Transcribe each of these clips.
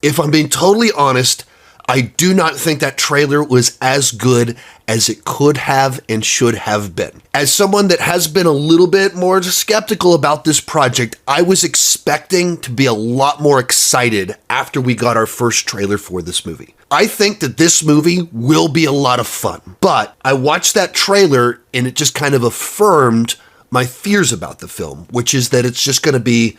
If I'm being totally honest, I do not think that trailer was as good as it could have and should have been. As someone that has been a little bit more skeptical about this project, I was expecting to be a lot more excited after we got our first trailer for this movie. I think that this movie will be a lot of fun, but I watched that trailer and it just kind of affirmed my fears about the film, which is that it's just going to be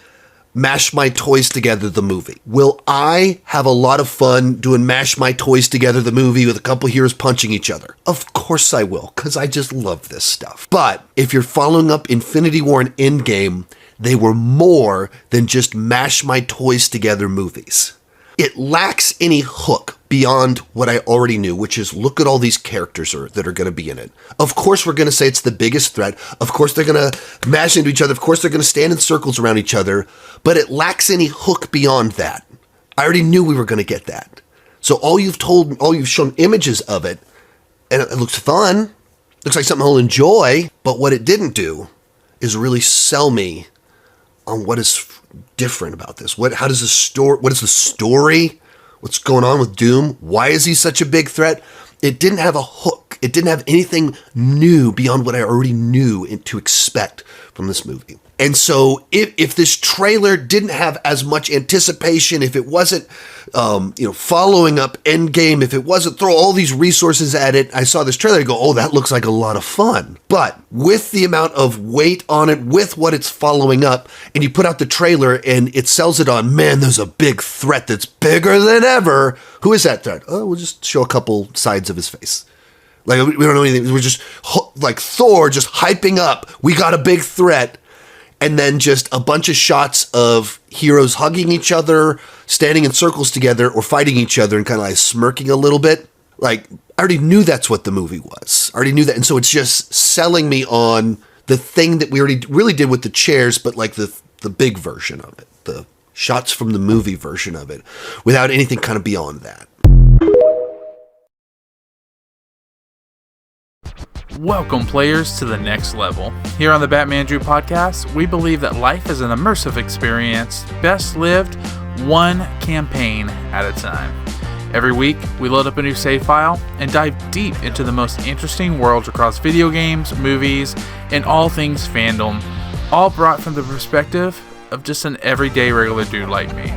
Mash My Toys Together, the movie. Will I have a lot of fun doing Mash My Toys Together, the movie, with a couple heroes punching each other? Of course I will, because I just love this stuff. But if you're following up Infinity War and Endgame, they were more than just Mash My Toys Together movies. It lacks any hook beyond what I already knew, which is look at all these characters that are going to be in it. Of course, we're going to say it's the biggest threat. Of course, they're going to mash into each other. Of course, they're going to stand in circles around each other, but it lacks any hook beyond that. I already knew we were going to get that. So all you've shown images of it, and it looks fun, looks like something I'll enjoy, but what it didn't do is really sell me on what is different about this. What is the story? What's going on with Doom? Why is he such a big threat? It didn't have a hook. It didn't have anything new beyond what I already knew to expect from this movie. And so if this trailer didn't have as much anticipation, if it wasn't, following up Endgame, if it wasn't throw all these resources at it, I saw this trailer and go, oh, that looks like a lot of fun. But with the amount of weight on it, with what it's following up, and you put out the trailer and it sells it on, man, there's a big threat that's bigger than ever. Who is that threat? Oh, we'll just show a couple sides of his face. Like, we don't know anything. We're just like Thor just hyping up. We got a big threat. And then just a bunch of shots of heroes hugging each other, standing in circles together, or fighting each other and kind of like smirking a little bit. Like, I already knew that's what the movie was. I already knew that. And so it's just selling me on the thing that we already really did with the chairs, but like the big version of it, the shots from the movie version of it, without anything kind of beyond that. Welcome, players, to the next level. Here on the Batmandrew podcast, we believe that life is an immersive experience, best lived one campaign at a time. Every week, we load up a new save file and dive deep into the most interesting worlds across video games, movies, and all things fandom, all brought from the perspective of just an everyday regular dude like me.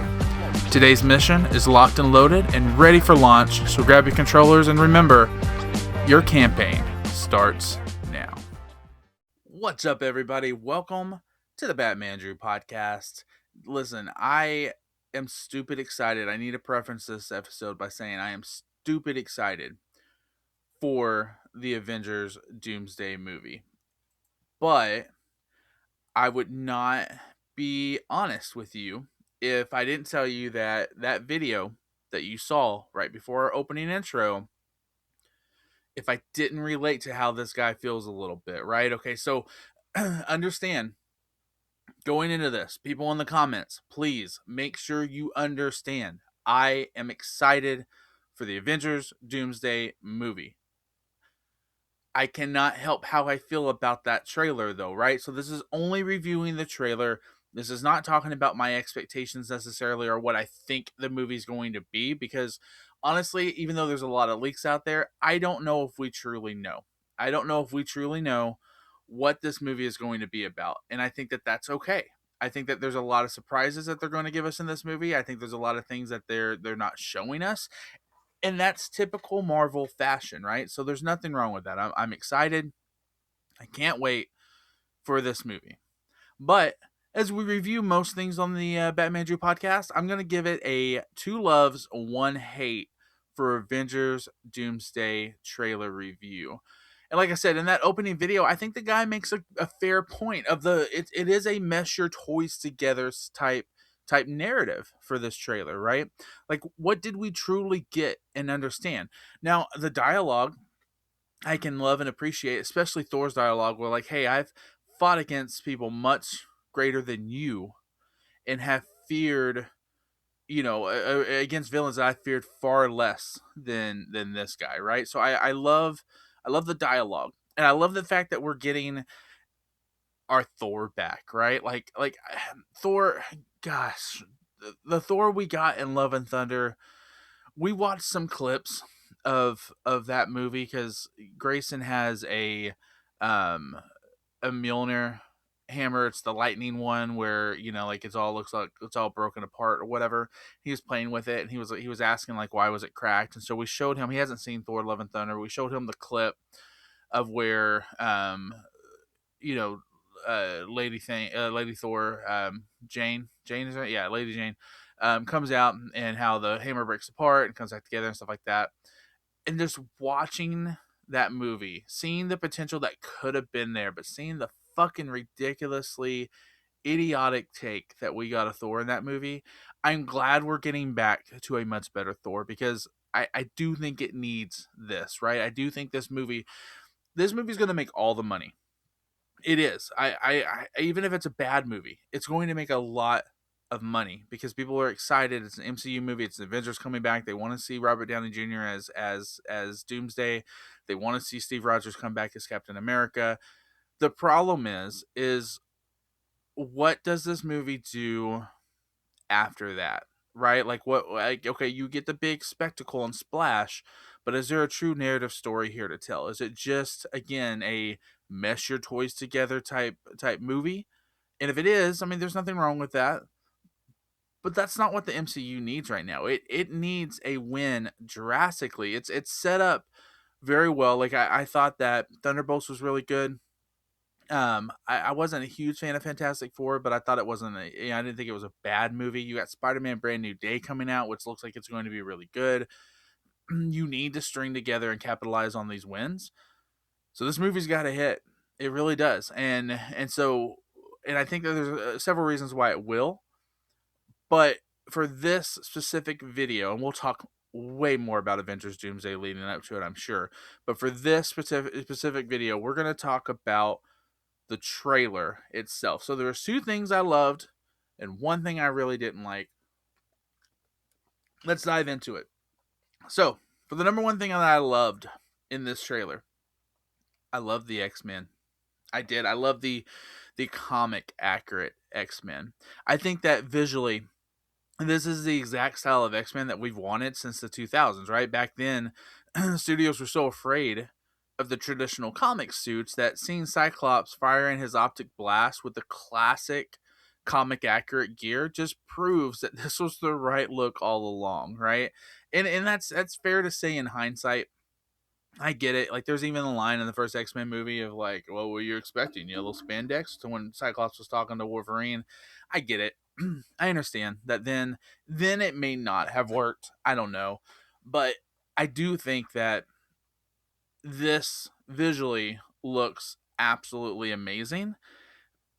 Today's mission is locked and loaded and ready for launch, so grab your controllers and remember, your campaign starts now. What's up, everybody? Welcome to the Batmandrew podcast. Listen, I am stupid excited. I need to preference this episode by saying I am stupid excited for the Avengers Doomsday movie. But I would not be honest with you if I didn't tell you that that video that you saw right before our opening intro, if I didn't relate to how this guy feels a little bit, right? Okay, so understand, going into this, people in the comments, please make sure you understand. I am excited for the Avengers Doomsday movie. I cannot help how I feel about that trailer, though, right? So this is only reviewing the trailer. This is not talking about my expectations necessarily or what I think the movie's going to be, because honestly, even though there's a lot of leaks out there, I don't know if we truly know. I don't know if we truly know what this movie is going to be about. And I think that that's okay. I think that there's a lot of surprises that they're going to give us in this movie. I think there's a lot of things that they're not showing us. And that's typical Marvel fashion, right? So there's nothing wrong with that. I'm excited. I can't wait for this movie. But as we review most things on the Batmandrew podcast, I'm going to give it a 2 loves, 1 hate for Avengers Doomsday trailer review. And like I said, in that opening video, I think the guy makes a fair point of it is a mesh your toys together type narrative for this trailer, right? Like, what did we truly get and understand? Now, the dialogue I can love and appreciate, especially Thor's dialogue, where like, hey, I've fought against people much greater than you and have feared, against villains that I feared far less than this guy, right? So I love the dialogue, and I love the fact that we're getting our Thor back, right? Like Thor, gosh, the Thor we got in Love and Thunder, we watched some clips of that movie because Grayson has um a Mjolnir hammer. It's the lightning one where, you know, like it's all looks like it's all broken apart or whatever. He was playing with it and he was asking like why was it cracked, and so we showed him. He hasn't seen Thor: Love and Thunder. We showed him the clip of where you know, Lady Thor, Jane is it? Yeah, Lady Jane, comes out and how the hammer breaks apart and comes back together and stuff like that. And just watching that movie, seeing the potential that could have been there, but seeing the fucking ridiculously idiotic take that we got of Thor in that movie, I'm glad we're getting back to a much better Thor because I do think it needs this, right? I do think this movie's going to make all the money. It is. I even if it's a bad movie, it's going to make a lot of money because people are excited. It's an MCU movie. It's the Avengers coming back. They want to see Robert Downey Jr. as Doomsday. They want to see Steve Rogers come back as Captain America. The problem is what does this movie do after that? Right? Like what like okay, you get the big spectacle and splash, but is there a true narrative story here to tell? Is it just again a mesh your toys together type movie? And if it is, I mean there's nothing wrong with that. But that's not what the MCU needs right now. It needs a win drastically. It's set up very well. Like I thought that Thunderbolts was really good. I wasn't a huge fan of Fantastic Four, but I thought it wasn't I didn't think it was a bad movie. You got Spider-Man Brand New Day coming out, which looks like it's going to be really good. You need to string together and capitalize on these wins. So this movie's got a hit. It really does. And I think that there's several reasons why it will. But for this specific video, and we'll talk way more about Avengers Doomsday leading up to it, I'm sure. But for this specific video, we're going to talk about the trailer itself. So there's two things I loved and one thing I really didn't like. Let's dive into it. So, for the number one thing that I loved in this trailer, I love the X-Men. I did. I love the comic accurate X-Men. I think that visually this is the exact style of X-Men that we've wanted since the 2000s, right? Back then, studios were so afraid of the traditional comic suits that seeing Cyclops firing his optic blast with the classic comic accurate gear just proves that this was the right look all along, right? And that's fair to say in hindsight. I get it. Like, there's even a line in the first X-Men movie of like, "What were you expecting? Yellow spandex?" To when Cyclops was talking to Wolverine. I get it. I understand that. Then it may not have worked. I don't know, but I do think that this visually looks absolutely amazing.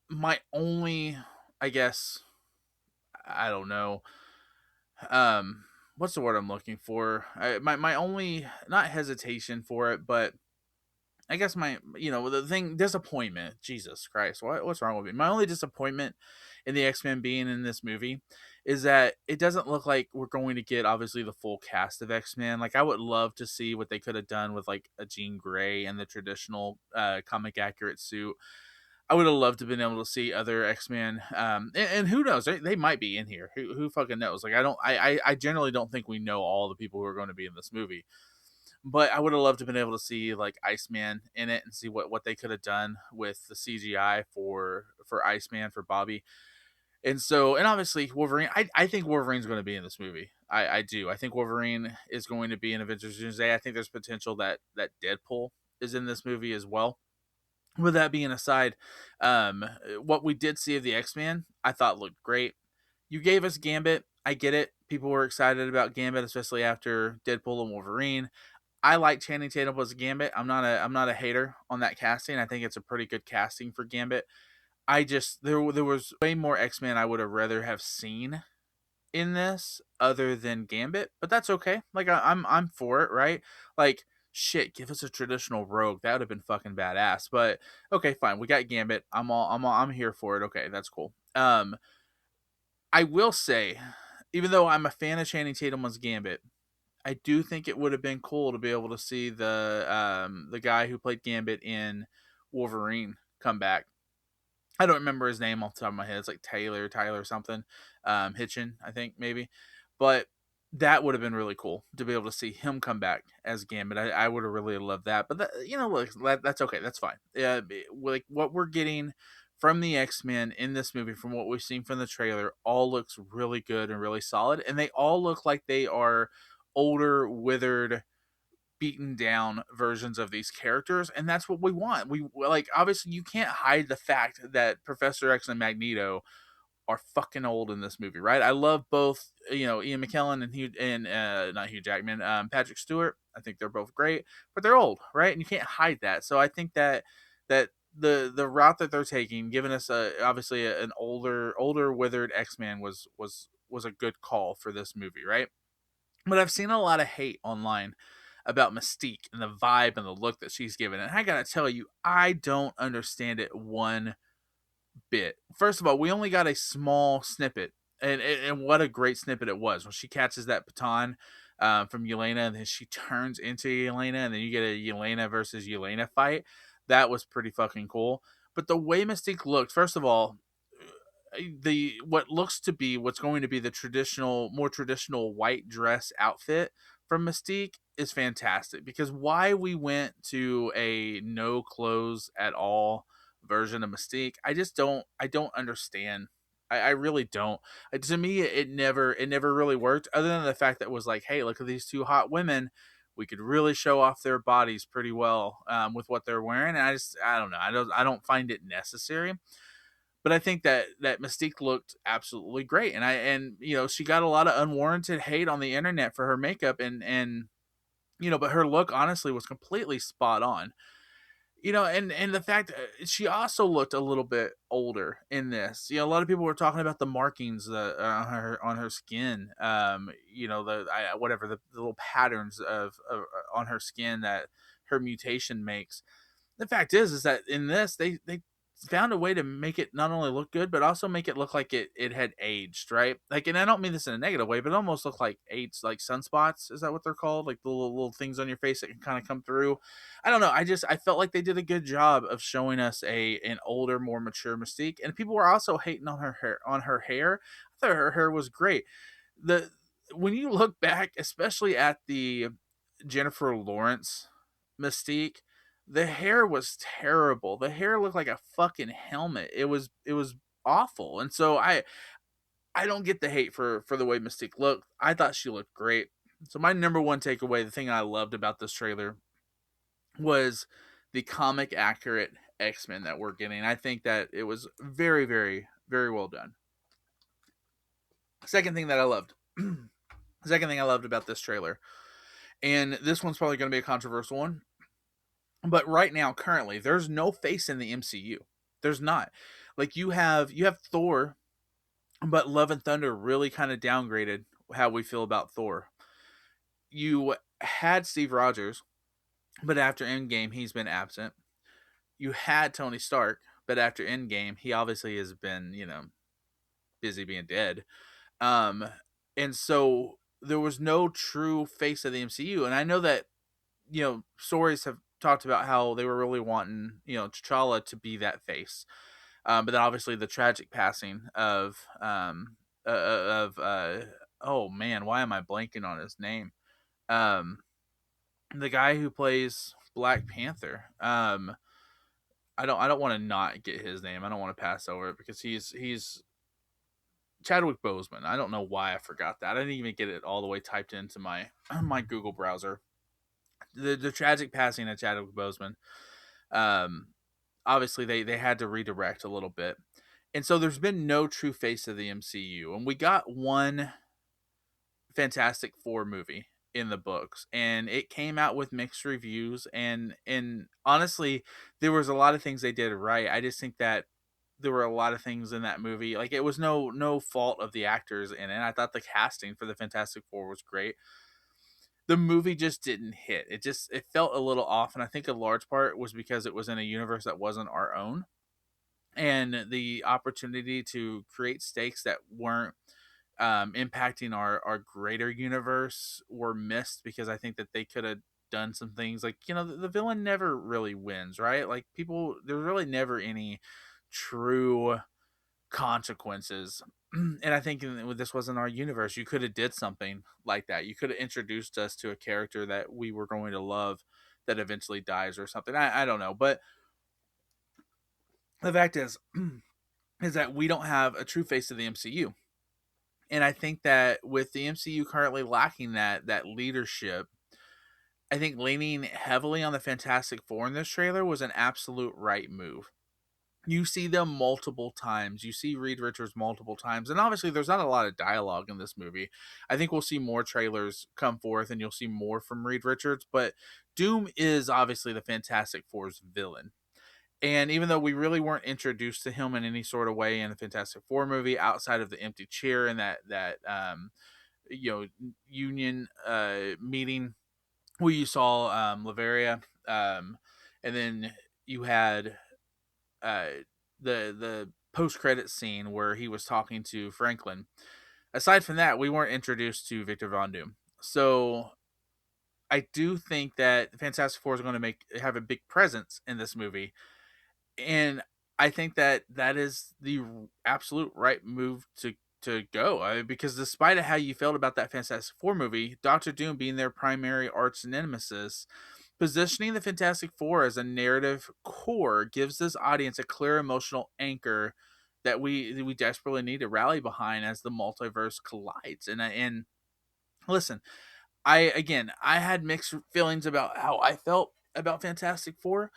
My only, I guess, I don't know. What's the word I'm looking for? My only not hesitation for it, but I guess the thing disappointment. Jesus Christ, what's wrong with me? My only disappointment in the X-Men being in this movie is that it doesn't look like we're going to get obviously the full cast of X-Men. Like I would love to see what they could have done with like a Jean Grey and the traditional comic accurate suit. I would have loved to have been able to see other X-Men, and who knows? They might be in here. Who fucking knows? Like I generally don't think we know all the people who are going to be in this movie. But I would have loved to have been able to see like Iceman in it and see what they could have done with the CGI for Iceman for Bobby. And obviously Wolverine. I think Wolverine's going to be in this movie. I do. I think Wolverine is going to be in Avengers Doomsday. I think there's potential that Deadpool is in this movie as well. With that being aside, what we did see of the X-Men, I thought looked great. You gave us Gambit. I get it. People were excited about Gambit, especially after Deadpool and Wolverine. I like Channing Tatum as Gambit. I'm not a hater on that casting. I think it's a pretty good casting for Gambit. I just there was way more X-Men I would have rather have seen in this other than Gambit, but that's okay. Like I'm for it, right? Like shit, give us a traditional rogue. That would have been fucking badass. But okay, fine. We got Gambit. I'm here for it. Okay, that's cool. I will say, even though I'm a fan of Channing Tatum as Gambit, I do think it would have been cool to be able to see the guy who played Gambit in Wolverine come back. I don't remember his name off the top of my head. It's like Tyler something, Hitchin, I think maybe, but that would have been really cool to be able to see him come back as Gambit. I would have really loved that, but look, that's okay. That's fine. Yeah, like what we're getting from the X-Men in this movie, from what we've seen from the trailer, all looks really good and really solid, and they all look like they are older, withered, beaten down versions of these characters, and that's what we want. We like, obviously you can't hide the fact that Professor X and Magneto are fucking old in this movie, right? I love both, Ian McKellen and not Hugh Jackman, Patrick Stewart. I think they're both great, but they're old, right? And you can't hide that. So I think that the route that they're taking, giving us obviously an older withered X-Man was a good call for this movie, right? But I've seen a lot of hate online about Mystique and the vibe and the look that she's given. And I gotta tell you, I don't understand it one bit. First of all, we only got a small snippet, and what a great snippet it was when she catches that baton from Yelena, and then she turns into Yelena, and then you get a Yelena versus Yelena fight. That was pretty fucking cool. But the way Mystique looked, first of all, the what's going to be the more traditional white dress outfit from Mystique is fantastic, because why we went to a no clothes at all version of Mystique, I don't understand. I really don't. To me, it never really worked, other than the fact that it was like, hey, look at these two hot women. We could really show off their bodies pretty well with what they're wearing. And I don't know. I don't find it necessary, but I think that Mystique looked absolutely great, and she got a lot of unwarranted hate on the internet for her makeup, and but her look honestly was completely spot on. And the fact she also looked a little bit older in this. A lot of people were talking about the markings on her skin. Whatever the little patterns of on her skin that her mutation makes. The fact is that in this they found a way to make it not only look good but also make it look like it had aged, right? Like, and I don't mean this in a negative way, but it almost looked like aged, like sunspots. Is that what they're called? Like the little things on your face that can kind of come through. I don't know. I felt like they did a good job of showing us an older, more mature Mystique, and people were also hating on her hair. I thought her hair was great. The When you look back, especially at the Jennifer Lawrence Mystique, the hair was terrible. The hair looked like a fucking helmet. It was awful. And so I don't get the hate for the way Mystique looked. I thought she looked great. So my number one takeaway, the thing I loved about this trailer, was the comic accurate X-Men that we're getting. I think that it was very, very, very well done. Second thing that I loved. Second thing I loved about this trailer, and this one's probably going to be a controversial one, but right now, currently, there's no face in the MCU. There's not. Like, you have Thor, but Love and Thunder really kind of downgraded how we feel about Thor. You had Steve Rogers, but after Endgame, he's been absent. You had Tony Stark, but after Endgame, he obviously has been, busy being dead. Um, and so there was no true face of the MCU. And I know that, stories have talked about how they were really wanting, T'Challa to be that face. But then obviously the tragic passing of oh man, why am I blanking on his name? Um, the guy who plays Black Panther. I don't want to not get his name. I don't want to pass over it because he's Chadwick Boseman. I don't know why I forgot that. I didn't even get it all the way typed into my my Google browser. The tragic passing of Chadwick Boseman. Um, Obviously they had to redirect a little bit, and so there's been no true face of the MCU, and we got one Fantastic Four movie in the books, and it came out with mixed reviews, and honestly, there was a lot of things they did right. I just think that there were a lot of things in that movie, like, it was no fault of the actors in it. I thought the casting for the Fantastic Four was great. The movie just didn't hit. It felt a little off, and I think a large part was because it was in a universe that wasn't our own, and the opportunity to create stakes that weren't impacting our greater universe were missed, because I think that they could have done some things like, the villain never really wins, right? Like, people, there's really never any true consequences. And I think this wasn't our universe. You could have did something like that. You could have introduced us to a character that we were going to love that eventually dies or something. I don't know. But the fact is that we don't have a true face of the MCU. And I think that with the MCU currently lacking that leadership, I think leaning heavily on the Fantastic Four in this trailer was an absolute right move. You see them multiple times. You see Reed Richards multiple times. And obviously there's not a lot of dialogue in this movie. I think we'll see more trailers come forth and you'll see more from Reed Richards, but Doom is obviously the Fantastic Four's villain. And even though we really weren't introduced to him in any sort of way in the Fantastic Four movie, outside of the empty chair and that union meeting where you saw Latveria, and then you had uh, the post credit scene where he was talking to Franklin. Aside from that, we weren't introduced to Victor Von Doom. So I do think that Fantastic Four is going to have a big presence in this movie, and I think that is the absolute right move to go. Because despite how you felt about that Fantastic Four movie, Doctor Doom being their primary arch nemesis, positioning the Fantastic Four as a narrative core gives this audience a clear emotional anchor that we desperately need to rally behind as the multiverse collides. And listen, I had mixed feelings about how I felt about Fantastic Four,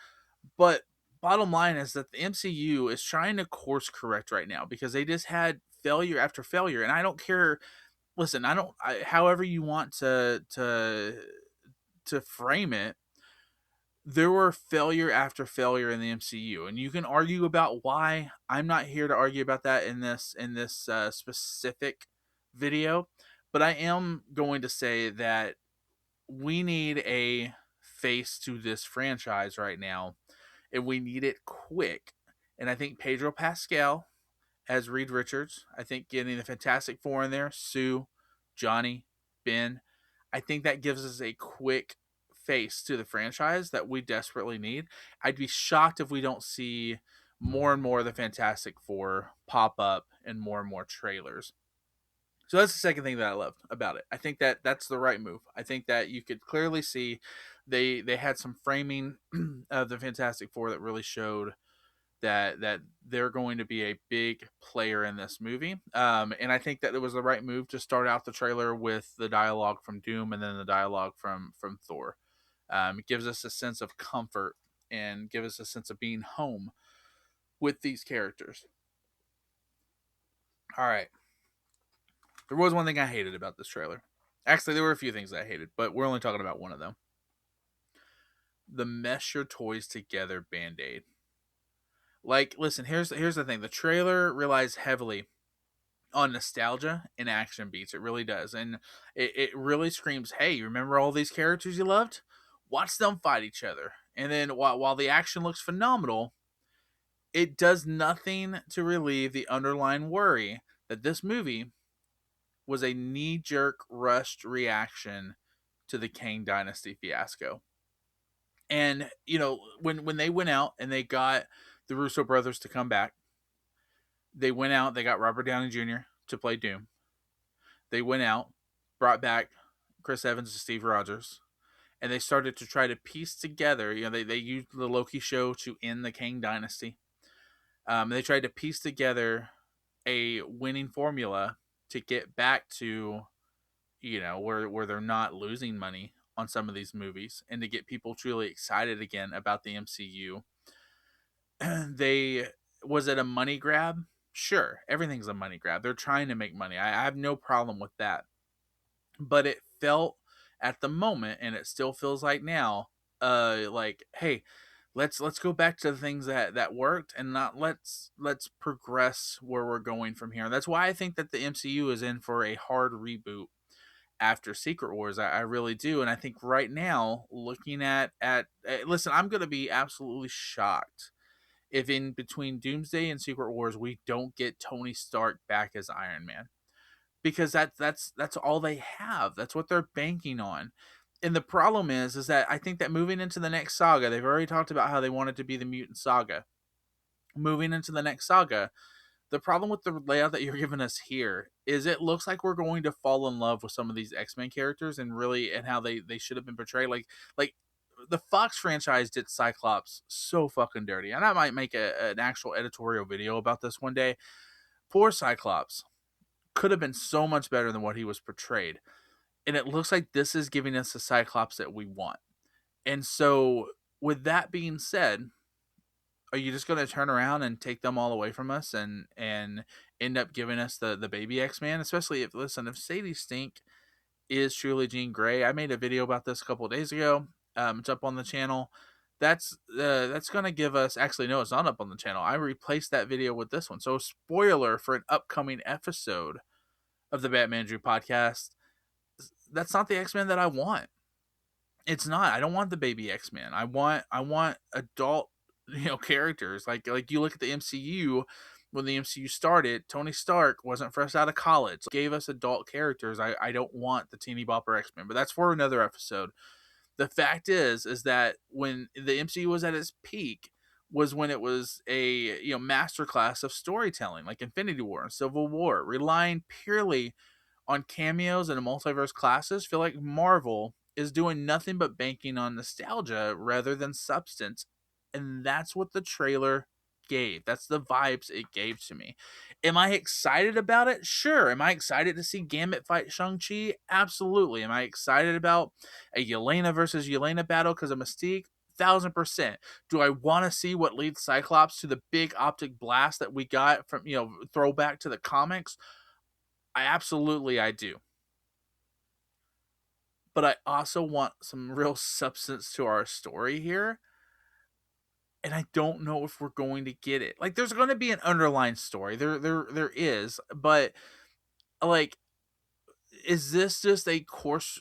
but bottom line is that the MCU is trying to course correct right now because they just had failure after failure, and I don't care. Listen, however you want to frame it, there were failure after failure in the MCU, and you can argue about why. I'm not here to argue about that in this specific video, but I am going to say that we need a face to this franchise right now, and we need it quick. And I think Pedro Pascal as Reed Richards, I think getting the Fantastic Four in there, Sue, Johnny, Ben, I think that gives us a quick face to the franchise that we desperately need. I'd be shocked if we don't see more and more of the Fantastic Four pop up in more and more trailers. So that's the second thing that I loved about it. I think that that's the right move. I think that you could clearly see they had some framing of the Fantastic Four that really showed that they're going to be a big player in this movie. And I think that it was the right move to start out the trailer with the dialogue from Doom and then the dialogue from Thor. It gives us a sense of comfort and gives us a sense of being home with these characters. All right. There was one thing I hated about this trailer. Actually, there were a few things I hated, but we're only talking about one of them. The mesh your toys together Band-Aid. Like, listen, here's the thing. The trailer relies heavily on nostalgia and action beats. It really does. And it really screams, hey, remember all these characters you loved? Watch them fight each other. And then while the action looks phenomenal, it does nothing to relieve the underlying worry that this movie was a knee-jerk, rushed reaction to the Kang Dynasty fiasco. And, when they went out and they got the Russo brothers to come back, they went out, they got Robert Downey Jr. to play Doom. They went out, brought back Chris Evans and Steve Rogers, and they started to try to piece together, they used the Loki show to end the Kang Dynasty. They tried to piece together a winning formula to get back to, where they're not losing money on some of these movies and to get people truly excited again about the MCU. Was it a money grab? Sure, everything's a money grab. They're trying to make money. I have no problem with that. But it felt at the moment, and it still feels like now, like, hey, let's go back to the things that worked and not let's progress where we're going from here. That's why I think that the MCU is in for a hard reboot after Secret Wars. I really do. And I think right now, looking at listen, I'm going to be absolutely shocked if in between Doomsday and Secret Wars we don't get Tony Stark back as Iron Man, because that's all they have. That's what they're banking on. And the problem is that I think that moving into the next saga, they've already talked about how they want it to be the Mutant Saga. moving into the next saga. The problem with the layout that you're giving us here is it looks like we're going to fall in love with some of these X-Men characters and how they should have been portrayed. Like the Fox franchise did Cyclops so fucking dirty. And I might make an actual editorial video about this one day. Poor Cyclops could have been so much better than what he was portrayed. And it looks like this is giving us the Cyclops that we want. And so, with that being said, are you just going to turn around and take them all away from us and end up giving us the baby X-Man? Especially if Sadie Stink is truly Jean Grey. I made a video about this a couple of days ago. It's up on the channel. That's going to give us, actually no, it's not up on the channel. I replaced that video with this one. So spoiler for an upcoming episode of the Batmandrew podcast. That's not the X-Men that I want. It's not. I don't want the baby X-Men. I want adult, characters. Like you look at the MCU. When the MCU started, Tony Stark wasn't fresh out of college. Gave us adult characters. I don't want the teeny bopper X-Men, but that's for another episode. The fact is that when the MCU was at its peak was when it was a masterclass of storytelling, like Infinity War and Civil War, relying purely on cameos and multiverse classes. Feel like Marvel is doing nothing but banking on nostalgia rather than substance. And that's what the trailer gave. That's the vibes it gave to me. Am I excited about it? Sure. Am I excited to see Gambit fight Shang-Chi? Absolutely. Am I excited about a Yelena versus Yelena battle because of Mystique? 1,000%. Do I want to see what leads Cyclops to the big optic blast that we got from, throwback to the comics? I do. But I also want some real substance to our story here. And I don't know if we're going to get it. Like, there's going to be an underlying story. There is. But, like, is this just a course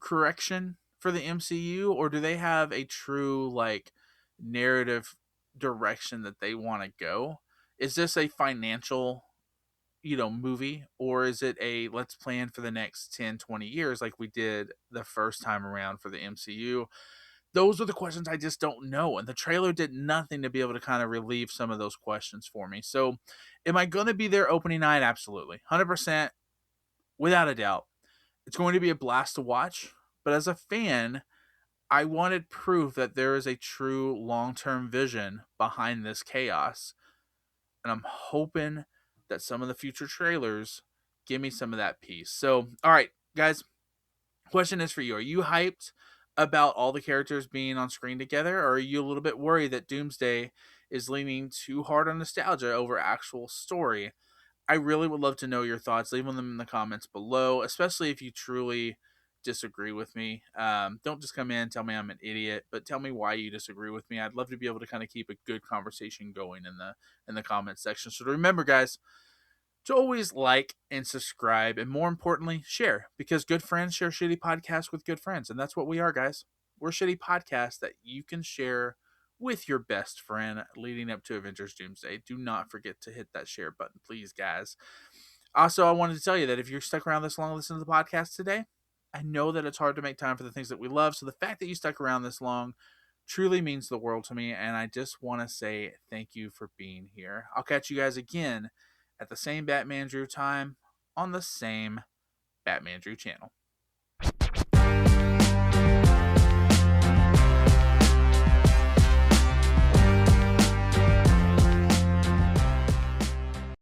correction for the MCU? Or do they have a true, like, narrative direction that they want to go? Is this a financial movie, or is it a let's plan for the next 10-20 years like we did the first time around for the MCU? Those are the questions I just don't know, and the trailer did nothing to be able to kind of relieve some of those questions for me. So am I going to be there opening night? Absolutely, 100%, without a doubt. It's going to be a blast to watch, but as a fan, I wanted proof that there is a true long-term vision behind this chaos, and I'm hoping that some of the future trailers give me some of that piece. So, all right, guys, question is for you. Are you hyped about all the characters being on screen together, or are you a little bit worried that Doomsday is leaning too hard on nostalgia over actual story? I really would love to know your thoughts. Leave them in the comments below, especially if you truly disagree with me. Don't just come in and tell me I'm an idiot, but tell me why you disagree with me. I'd love to be able to kind of keep a good conversation going in the comment section. So remember, guys, to always like and subscribe, and more importantly, share, because good friends share shitty podcasts with good friends, and that's what we are, guys. We're shitty podcasts that you can share with your best friend leading up to Avengers Doomsday. Do not forget to hit that share button, please, guys. Also, I wanted to tell you that if you're stuck around this long listening to the podcast today, I know that it's hard to make time for the things that we love, so the fact that you stuck around this long truly means the world to me, and I just want to say thank you for being here. I'll catch you guys again at the same Batmandrew time on the same Batmandrew channel.